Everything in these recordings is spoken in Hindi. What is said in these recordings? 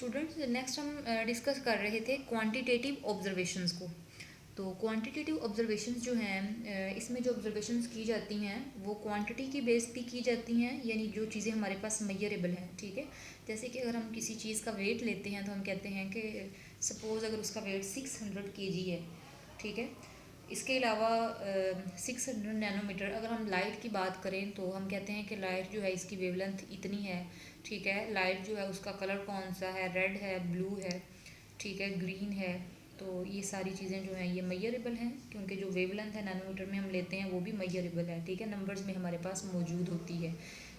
स्टूडेंट्स नेक्स्ट हम डिस्कस कर रहे थे क्वांटिटेटिव ऑब्जर्वेशंस को। तो क्वांटिटेटिव ऑब्जर्वेशंस जो हैं इसमें जो ऑब्जर्वेशंस की जाती हैं वो क्वांटिटी की बेस पे की जाती हैं, यानी जो चीज़ें हमारे पास मेजरेबल हैं। ठीक है, जैसे कि अगर हम किसी चीज़ का वेट लेते हैं तो हम कहते हैं कि सपोज़ अगर उसका वेट 600 kg है। ठीक है, इसके अलावा 600 नैनोमीटर अगर हम लाइट की बात करें तो हम कहते हैं कि लाइट जो है इसकी वेवलेंथ इतनी है। ठीक है, लाइट जो है उसका कलर कौन सा है, रेड है, ब्लू है, ठीक है, ग्रीन है। तो ये सारी चीज़ें जो हैं ये मेजरेबल हैं, क्योंकि जो वेवलेंथ है नैनोमीटर में हम लेते हैं वो भी मेजरेबल है। ठीक है, नंबर्स में हमारे पास मौजूद होती है,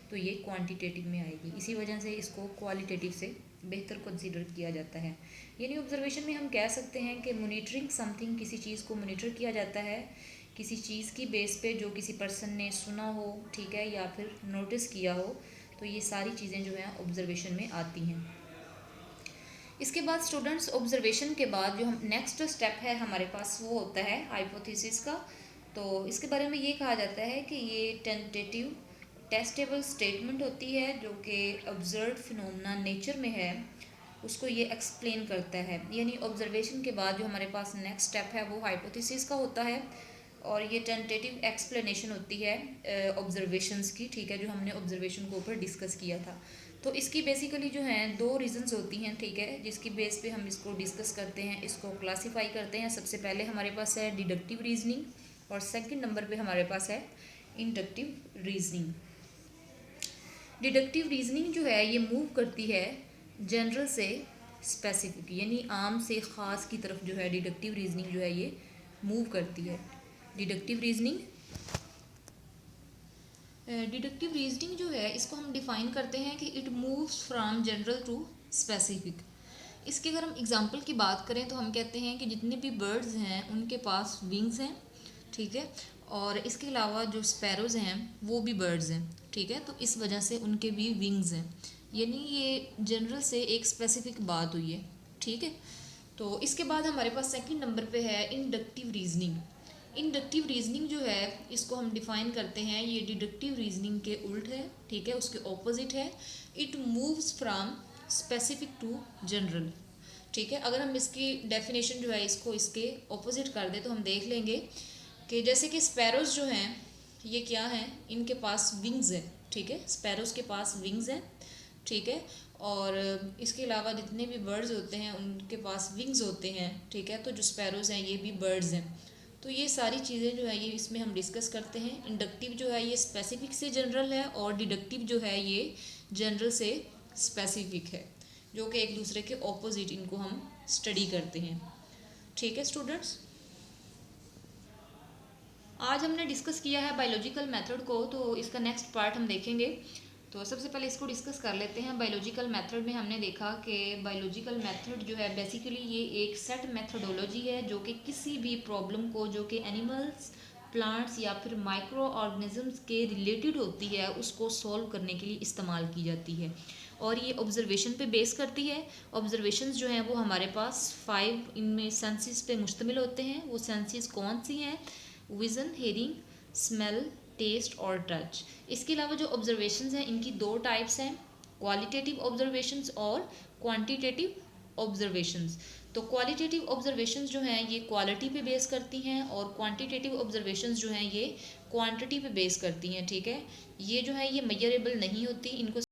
तो ये क्वांटिटेटिव में आएगी। इसी वजह से इसको क्वालिटेटिव से बेहतर कंसीडर किया जाता है। यानी ऑब्जर्वेशन में हम कह सकते हैं कि मोनिटरिंग समथिंग, किसी चीज़ को मोनिटर किया जाता है किसी चीज़ की बेस पे जो किसी पर्सन ने सुना हो, ठीक है, या फिर नोटिस किया हो। तो ये सारी चीज़ें जो हैं ऑब्जर्वेशन में आती हैं। इसके बाद स्टूडेंट्स ऑब्जर्वेशन के बाद जो हम नेक्स्ट स्टेप है हमारे पास वो होता है हाइपोथेसिस का। तो इसके बारे में ये कहा जाता है कि ये टेंटेटिव टेस्टेबल स्टेटमेंट होती है जो कि ऑब्जर्व फिनोमेना नेचर में है, उसको ये एक्सप्लेन करता है। यानी ऑब्जर्वेशन के बाद जो हमारे पास नेक्स्ट स्टेप है वो हाइपोथेसिस का होता है, और ये टेंटेटिव एक्सप्लेनेशन होती है ऑब्जर्वेशंस की। ठीक है, जो हमने ऑब्जर्वेशन के ऊपर डिस्कस किया था। तो इसकी बेसिकली जो हैं दो रीजंस होती हैं। ठीक है, जिसकी बेस पे हम इसको डिस्कस करते हैं, इसको क्लासीफाई करते हैं। सबसे पहले हमारे पास है डिडक्टिव रीजनिंग, और सेकंड नंबर पे हमारे पास है इंडक्टिव रीजनिंग। डिडक्टिव रीजनिंग जो है ये मूव करती है जनरल से स्पेसिफिक, यानी आम से ख़ास की तरफ जो है डिडक्टिव रीजनिंग जो है ये मूव करती है। डिडक्टिव रीजनिंग जो है इसको हम डिफ़ाइन करते हैं कि it moves from general to specific. इसके अगर हम एग्जांपल की बात करें तो हम कहते हैं कि जितने भी बर्ड्स हैं उनके पास विंग्स हैं। ठीक है, और इसके अलावा जो स्पैरोज़ हैं वो भी बर्ड्स हैं। ठीक है, तो इस वजह से उनके भी विंग्स हैं, यानी ये जनरल से एक स्पेसिफिक बात हुई है। ठीक है, तो इसके बाद हमारे पास सेकंड नंबर पे है इंडक्टिव रीजनिंग। इंडक्टिव रीजनिंग जो है इसको हम डिफ़ाइन करते हैं, ये डिडक्टिव रीजनिंग के उल्ट है। ठीक है, उसके ऑपोजिट है। It moves from specific to general. ठीक है, अगर हम इसकी डेफिनेशन जो है इसको इसके ऑपोजिट कर दें तो हम देख लेंगे कि जैसे कि स्पैरोज़ जो हैं ये क्या हैं, इनके पास विंग्स हैं। ठीक है, स्पैरोज़ के पास विंग्स हैं। ठीक है, और इसके अलावा जितने भी बर्ड्स होते हैं उनके पास विंग्स होते हैं। ठीक है, तो जो स्पैरोज़ हैं ये भी बर्ड्स हैं। तो ये सारी चीज़ें जो है ये इसमें हम डिस्कस करते हैं। इंडक्टिव जो है ये स्पेसिफिक से जनरल है, और डिडक्टिव जो है ये जनरल से स्पेसिफिक है, जो कि एक दूसरे के ऑपोजिट इनको हम स्टडी करते हैं। ठीक है स्टूडेंट्स, आज हमने डिस्कस किया है बायोलॉजिकल मेथड को, तो इसका नेक्स्ट पार्ट हम देखेंगे। तो सबसे पहले इसको डिस्कस कर लेते हैं। बायोलॉजिकल मेथड में हमने देखा कि बायोलॉजिकल मेथड जो है बेसिकली ये एक सेट मेथडोलॉजी है जो कि किसी भी प्रॉब्लम को जो कि एनिमल्स, प्लांट्स या फिर माइक्रो ऑर्गेनिजम्स के रिलेटेड होती है उसको सॉल्व करने के लिए इस्तेमाल की जाती है, और ये ऑब्जर्वेशन पे बेस करती है। ऑब्जर्वेशंस जो हैं वो हमारे पास 5 इनमें सेंसेस पे मुश्तमिल होते हैं। वो सेंसेस कौन सी हैं? विज़न, हेयरिंग, स्मेल, टेस्ट और टच। इसके अलावा जो ऑब्जर्वेशंस हैं इनकी दो टाइप्स हैं, क्वालिटेटिव ऑब्जर्वेशंस और क्वांटिटेटिव ऑब्जर्वेशंस। तो क्वालिटेटिव ऑब्जर्वेशंस जो हैं ये क्वालिटी पे बेस करती हैं, और क्वांटिटेटिव ऑब्जर्वेशंस जो हैं ये क्वांटिटी पे बेस करती हैं। ठीक है, ये जो है ये मेजरेबल नहीं होती, इनको